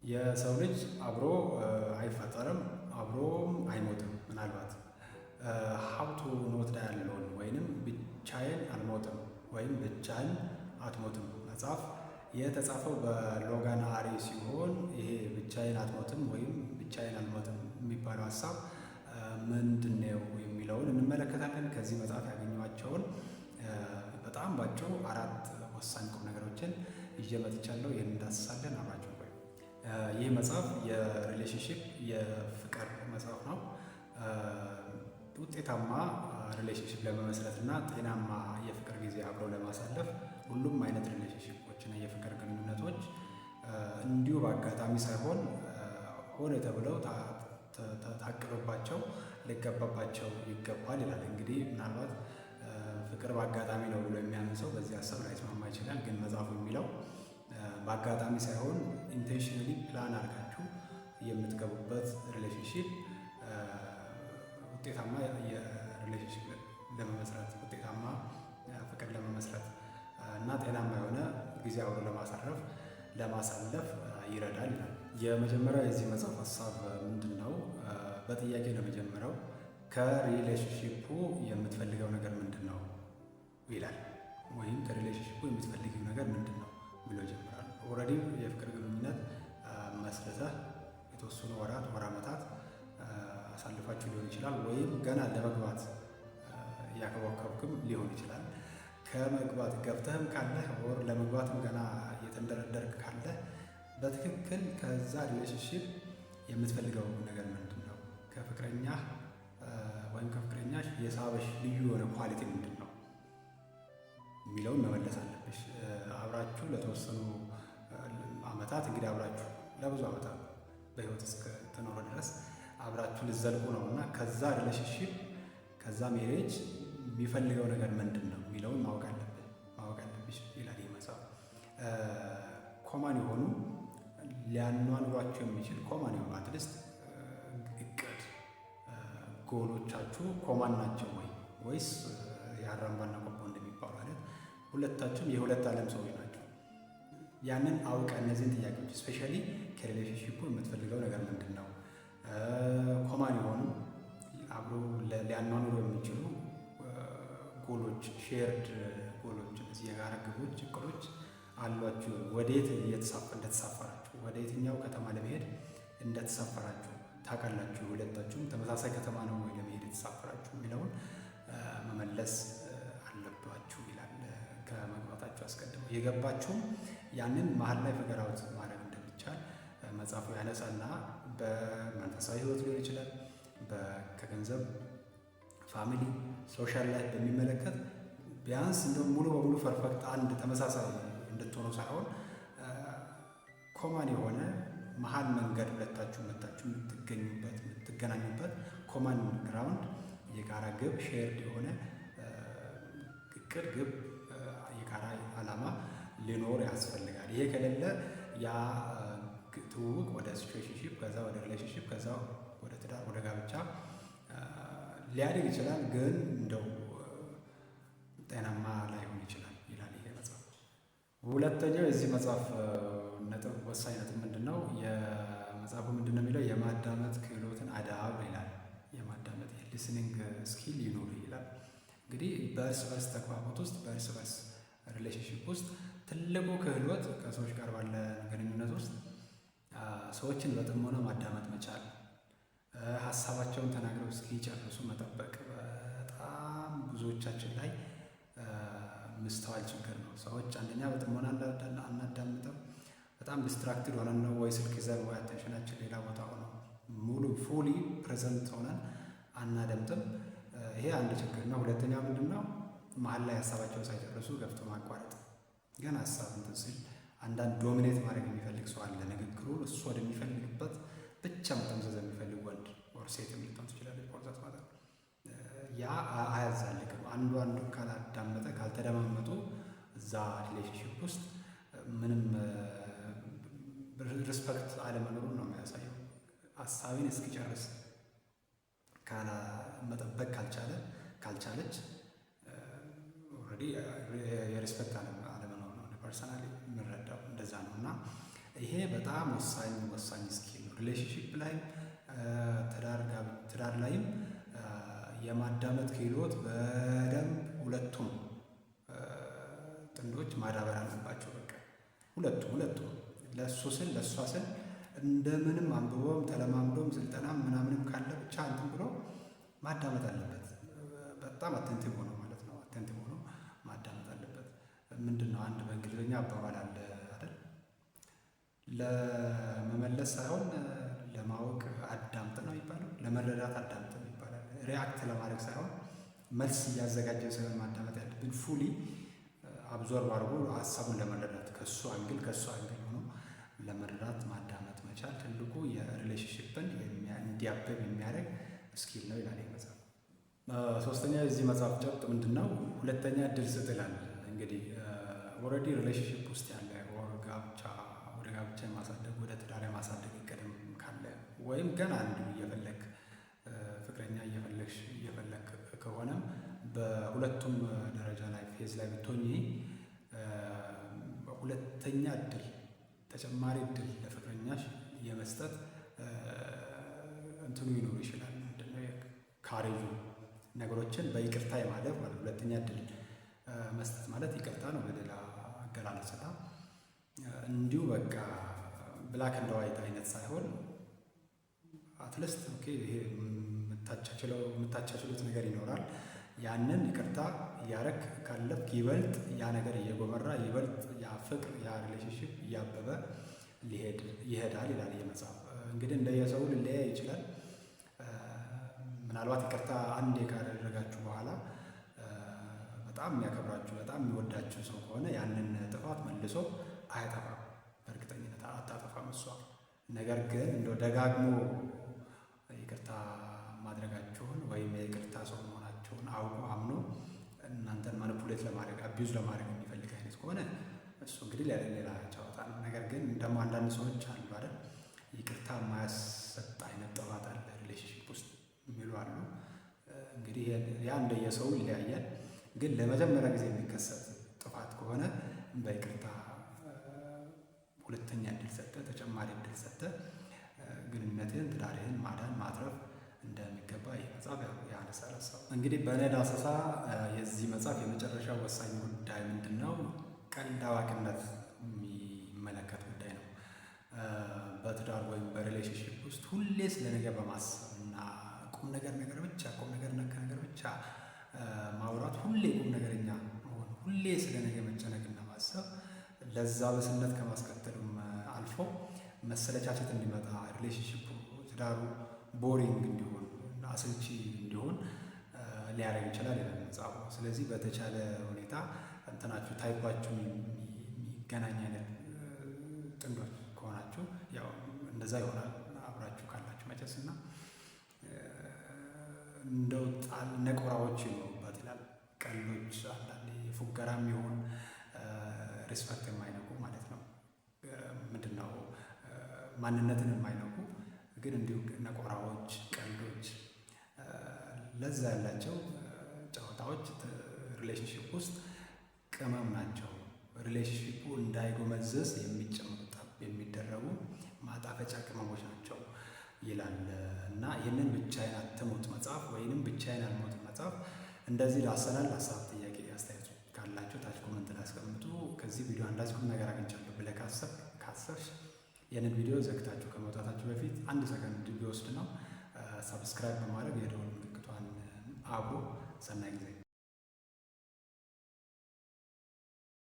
የሰው ልጅ አብሮ አይፈጠርም፣ አብሮም አይሞትም። ምናልባት ሀብቱ ኖት ያለውን ወይንም ብቻዬን አልሞትም ወይም ብቻህን አትሞትም መጽሐፍ የተጻፈው በሎጋን አሪ ሲሆን ይሄ ብቻዬን አትሞትም ወይም ብቻዬን አልሞትም የሚባለው ሀሳብ ምንድነው የሚለውን እንመለከታለን። ከዚህ መጽሐፍ ያገኘኋቸውን በጣም ባጭሩ 4 ወሳኝ ቁም ነገሮችን ይዤ መጥቻለሁ። ይህን እንዳስሳለን አብራችሁ ቆዩ። ይህ መጽሐፍ የሪሌሽንሺፕ የፍቅር መጽሐፍ ነው። ውጤታማ ሪሌሽንሺፕ ለመመስረት እና ጤናማ የፍቅር ጊዜ አብረው ለማሳለፍ ሁሉም አይነት ሪሌሽንሺፖችና የፍቅር ግንኙነቶች እንዲሁ በአጋጣሚ ሳይሆን ሆነ ተብለው ታቅዶባቸው ሊገባባቸው ይገባል ይላል። እንግዲህ ምናልባት ፍቅር በአጋጣሚ ነው ብሎ የሚያምን ሰው በዚህ ሀሳብ ላይስማማ ይችላል። ግን መጽሐፉ የሚለው በአጋጣሚ ሳይሆን ኢንቴንሽናሊ ፕላን አድርጋችሁ የምትገቡበት ሪሌሽንሺፕ ውጤታማ የሪሌሽንሺፕ ለመመስረት ውጤታማ ፍቅር ለመመስረት እና ጤናማ የሆነ ጊዜ አብሮ ለማሳለፍ ይረዳል ይላል። የመጀመሪያው የዚህ መጽሐፍ ሀሳብ ምንድን ነው? በጥያቄ ነው የመጀመሪያው። ከሪሌሽንሺፑ የምትፈልገው ነገር ምንድን ነው ይላል። ወይም ከሪሌሽንሺፑ የምትፈልጊው ነገር ምንድን ነው ብሎ ይጀምራል። ኦልሬዲ የፍቅር ግንኙነት መስርተህ የተወሰኑ ወራት ዓመታት አሳልፋችሁ ሊሆን ይችላል። ወይም ገና ለመግባት ያከበከብክም ሊሆን ይችላል። ከመግባት ገብተህም ካለህ ወር ለመግባትም ገና የተንደረደርክ ካለህ በትክክል ከዛ ሪሌሽንሺፕ የምትፈልገው ነገር ምንድን ነው? ከፍቅረኛ ወይም ከፍቅረኛሽ የሳበሽ ልዩ የሆነ ኳሊቲ ምንድን ነው የሚለውን መመለስ አለብሽ። አብራችሁ ለተወሰኑ ዓመታት እንግዲህ አብራችሁ ለብዙ ዓመታት በህይወት እስከተኖረ ድረስ አብራችሁ ልዘልቁ ነው እና ከዛ ሪሌሽንሺፕ ከዛ ሜሬጅ የሚፈልገው ነገር ምንድን ነው የሚለውን ማወቅ አለብሽ ይላል ይህ መጽሐፍ። ኮማን የሆኑ ሊያኗኑሯቸው የሚችል ኮማን የሆኑ አትሊስት እቅድ ጎሎቻችሁ ኮማን ናቸው ወይስ የአራምባና ቆቦ እንደሚባሉ አይነት ሁለታችሁም የሁለት ዓለም ሰዎች ናቸው? ያንን አውቀ እነዚህን ጥያቄዎች ስፔሻሊ ከሪሌሽንሺፑ የምትፈልገው ነገር ምንድን ነው፣ ኮማን የሆኑ አብሮ ሊያኗኑሩ የሚችሉ ጎሎች፣ ሼርድ ጎሎች፣ እነዚህ የጋራ ግቦች፣ እቅዶች አሏችሁ? ወዴት እንደተሳፈራችሁ፣ ወደ የትኛው ከተማ ለመሄድ እንደተሳፈራችሁ ታውቃላችሁ? ሁለታችሁም ተመሳሳይ ከተማ ነው ወይ ለመሄድ የተሳፈራችሁ የሚለውን መመለስ አለባችሁ ይላል። ከመግባታችሁ አስቀድመው የገባችሁም ያንን መሀል ላይ ፊገር አውት ማድረግ እንደሚቻል መጽሐፉ ያነሳና በመንፈሳዊ ሕይወት ሊሆን ይችላል፣ ከገንዘብ፣ ፋሚሊ፣ ሶሻል ላይፍ በሚመለከት ቢያንስ እንደ ሙሉ በሙሉ ፐርፌክት አንድ ተመሳሳይ እንድትሆኑ ሳይሆን ኮማን የሆነ መሀል መንገድ ሁለታችሁ መታችሁ የምትገናኙበት ኮማን ግራውንድ፣ የጋራ ግብ፣ ሼርድ የሆነ እቅድ፣ ግብ፣ የጋራ ዓላማ ሊኖር ያስፈልጋል። ይሄ ከሌለ ያ ትውውቅ ወደ ሲቹዌሽንሺፕ፣ ከዛ ወደ ሪሌሽንሺፕ፣ ከዛ ወደ ትዳር፣ ወደ ጋብቻ ሊያድግ ይችላል፣ ግን እንደው ጤናማ ላይሆን ይችላል ይላል ይሄ መጽሐፍ። ሁለተኛው የዚህ መጽሐፍ ነጥብ ወሳኝ ነጥብ ምንድን ነው? የመጽሐፉ ምንድን ነው የሚለው የማዳመጥ ክህሎትን አዳብር ይላል። የማዳመጥ ሊስኒንግ ስኪል ይኑር ይላል። እንግዲህ በእርስ በርስ ተግባቦት ውስጥ በእርስ በርስ ሪሌሽንሺፕ ውስጥ ትልቁ ክህሎት ከሰዎች ጋር ባለ ግንኙነት ውስጥ ሰዎችን በጥሞና ማዳመጥ መቻል፣ ሀሳባቸውን ተናግረው እስኪጨርሱ መጠበቅ በጣም ብዙዎቻችን ላይ ምስተዋል ችግር ነው። ሰዎች አንደኛ በጥሞና አናዳምጥም። በጣም ዲስትራክትድ ሆነን ነው ወይ ስልክ ይዘን ወይ አቴንሽናችን ሌላ ቦታ ሆኖ ሙሉ ፉሊ ፕሬዘንት ሆነን አናደምጥም። ይሄ አንድ ችግር ነው። ሁለተኛ ምንድን ነው? መሀል ላይ ሀሳባቸውን ሳይጨርሱ ገብቶ ማቋረጥ። ገና ሀሳብ እንትን ሲል አንዳንድ ዶሚኔት ማድረግ የሚፈልግ ሰው አለ። ንግግሩን እሱ ወደሚፈልግበት ብቻ መጠምዘዝ የሚፈልግ ወንድ ወር ሴትም ልትሆን ትችላለች። ፖርዛት ማለት ነው። ያ አያዛልቅም። አንዱ ካላዳመጠ ካልተደማመጡ እዛ ሪሌሽንሺፕ ውስጥ ምንም ሪስፐክት አለመኖሩን ነው የሚያሳየው። ሀሳቤን እስኪጨርስ መጠበቅ ካልቻለች ኦልሬዲ የሪስፔክት አለመኖር ነው። ፐርሰናሊ የምንረዳው እንደዛ ነው። እና ይሄ በጣም ወሳኝ ሪሌሽንሺፕ ላይም ትዳር ላይም የማዳመጥ ክህሎት በደንብ ሁለቱም ጥንዶች ማዳበር አለባቸው። በቃ ሁለቱም ለእሱ ስል ለእሷ ስል እንደምንም አንብቦም ተለማምዶም ስልጠናም ምናምንም ካለ ብቻ እንትን ብሎ ማዳመጥ አለበት። በጣም አቴንቲቭ ሆኖ ማለት ነው። አቴንቲቭ ሆኖ ማዳመጥ አለበት። ምንድን ነው አንድ በእንግሊዝኛ አባባል አለ አይደል? ለመመለስ ሳይሆን ለማወቅ አዳምጥ ነው የሚባለው። ለመረዳት አዳምጥ ነው ይባላል። ሪያክት ለማድረግ ሳይሆን መልስ እያዘጋጀ ሳይሆን ማዳመጥ ያለብን ፉሊ አብዞርብ አድርጎ ሀሳቡን ለመረዳት ከእሱ አንግል ሆኖ ለመረዳት ማዳመጥ መቻል ትልቁ የሪሌሽንሽፕን እንዲያብብ የሚያደርግ ስኪል ነው ይላል መጽሐፍ። ሶስተኛ የዚህ መጽሐፍ ጨብጥ ምንድን ነው? ሁለተኛ እድል ስጥ ይላል። እንግዲህ ኦልሬዲ ሪሌሽንሽፕ ውስጥ ያለ ወደ ጋብቻ የማሳደግ ወደ ትዳር የማሳደግ እቅድም ካለ ወይም ገና አንዱ ፍቅረኛ እየፈለግ ከሆነም በሁለቱም ደረጃ ላይ ፌዝ ላይ ብትሆኚ ሁለተኛ እድል ተጨማሪ እድል ለፍቅረኛሽ የመስጠት እንትኑ ይኖር ይችላል። ምንድነው ካሬጁ ነገሮችን በይቅርታ የማለፍ ማለት ሁለተኛ እድል መስጠት ማለት ይቅርታ ነው። በሌላ አገላለጽ እንዲሁ በቃ ብላክ ኤንድ ዋይት አይነት ሳይሆን አትሊስት ኦኬ ይሄ የምታቻችሉት ነገር ይኖራል። ያንን ይቅርታ እያረክ ካለፍክ ይበልጥ ያ ነገር እየጎመራ ይበልጥ ያ ፍቅር ያ ሪሌሽንሽፕ እያበበ ይሄዳል ይላል የመጽሐፍ። እንግዲህ እንደየሰው ሊለያይ ይችላል። ምናልባት ይቅርታ አንዴ ካደረጋችሁ በኋላ በጣም የሚያከብራችሁ በጣም የሚወዳችሁ ሰው ከሆነ ያንን ጥፋት መልሶ አያጠፋም። በእርግጠኝነት አታጠፋም እሷ። ነገር ግን እንደው ደጋግሞ ይቅርታ ማድረጋችሁን ወይም የይቅርታ ሰው መሆናችሁን አውቆ አምኖ እናንተን ማኒፑሌት ለማድረግ አቢዩዝ ለማድረግ የሚፈልግ አይነት ከሆነ እሱ እንግዲህ ሌላ ጨዋታ ነው። ነገር ግን ደግሞ አንዳንድ ሰዎች አሉ አይደል ይቅርታ የማያሰጥ አይነት ጥፋት አለ ሪሌሽንሺፕ ውስጥ የሚሉ አሉ። እንግዲህ ያ እንደየሰው ይለያያል። ግን ለመጀመሪያ ጊዜ የሚከሰት ጥፋት ከሆነ በይቅርታ ሁለተኛ እድል ሰጠ፣ ተጨማሪ እድል ሰጠ ግንኙነትህን ትዳርህን ማዳን ማትረፍ እንደሚገባ ይህ መጽሐፍ ያነሳል። እንግዲህ በእኔ ዳሰሳ የዚህ መጽሐፍ የመጨረሻው ወሳኝ ጉዳይ ምንድን ነው? ቀልድ አዋቂነት የሚመለከት ጉዳይ ነው። በትዳር ወይም በሪሌሽንሽፕ ውስጥ ሁሌ ስለ ነገ በማሰብ እና ቁም ነገር ብቻ ማውራት፣ ሁሌ ቁም ነገረኛ መሆን፣ ሁሌ ስለ ነገ መጨነቅና ማሰብ ለዛ በስነት ከማስከተሉም አልፎ መሰለቻቸት እንዲመጣ ሪሌሽንሽፑ ትዳሩ ቦሪንግ እንዲሆን አሰልቺ እንዲሆን ሊያደርግ ይችላል ይላል መጽሐፉ። ስለዚህ በተቻለ ሁኔታ እንትናችሁ ታይፓችሁ የሚገናኝ አይነት ጥንዶች ከሆናችሁ ያው እንደዛ ይሆናል አብራችሁ ካላችሁ መቼስ እና እንደው ነቆራዎች ይኖሩበት ይላል። ቀሎች አንዳንዴ ፉገራም ይሆን ሪስፔክት የማይነቁ ማለት ነው። ምንድነው ማንነትን የማይነቁ ግን እንዲሁ ነቆራዎች፣ ቀልዶች፣ ለዛ ያላቸው ጨዋታዎች ሪሌሽንሺፕ ውስጥ ቅመም ናቸው። ሪሌሽንሺፑ እንዳይጎመዘዝ የሚደረጉ ማጣፈጫ ቅመሞች ናቸው ይላል እና ይህንን ብቻዬን አትሙት መጽሐፍ ወይንም ብቻዬን አልሞትም መጽሐፍ እንደዚህ ላሰናል። ሀሳብ፣ ጥያቄ፣ አስተያየት ካላችሁ ታች ኮመንት ላይ አስቀምጡ። ከዚህ ቪዲዮ አንዳች ቁም ነገር አግኝቻለሁ ብለህ ካሰብሽ ይህንን ቪዲዮ ዘግታችሁ ከመውጣታችሁ በፊት አንድ ሰከንድ ቢወስድ ነው። ሰብስክራይብ በማድረግ የደወል ምልክቷን አብሮ ሰናይ ጊዜ